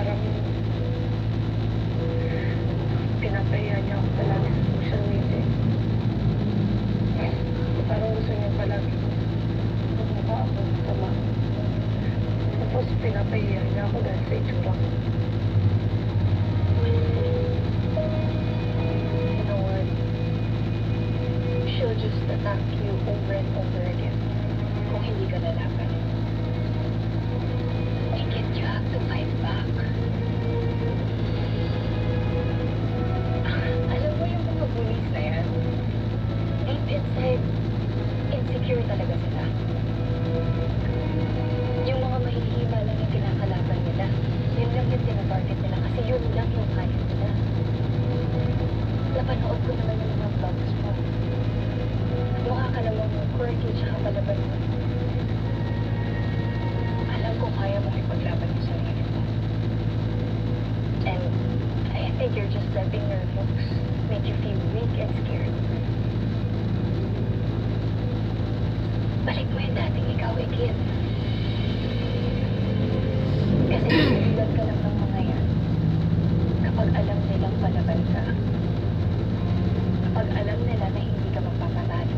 parang pinapahiya niya ako palagi sa social media. Parang gusto niya palagi magmukha ako sama. Tapos pinapahiya niya ako dahil sa itsura ko. You know what? She'll just attack you over and over again kung hindi ka lalaban. And you have to fight back. Alam mo yung mga bullies na yan, deep inside, insecure talaga sila. Yung mga mahihima lang yung kinakalaban nila, yun lang yung tinatarget nila kasi yun lang yung kaya nila. Napanood ko naman yung mga vlogs mo. Mukha ka namang quirky tsaka palaban mo. Alam ko kaya mong ipaglaban yung sarili mo. And I think you're just letting your looks make you feel weak and scared. Balik mo yung dating ikaw, Ikit. Kasi nililad ka lang ng mga yan kapag alam nilang palaban ka. Kapag alam nila na hindi ka magpapatalo.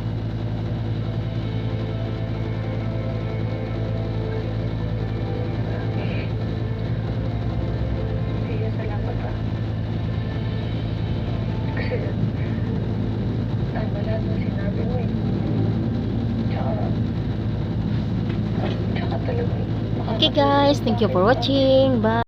Sige, salamat ah. Kasi tama lahat ng sinabi mo eh. Tsaka talagang Okay guys, thank you for watching. Bye.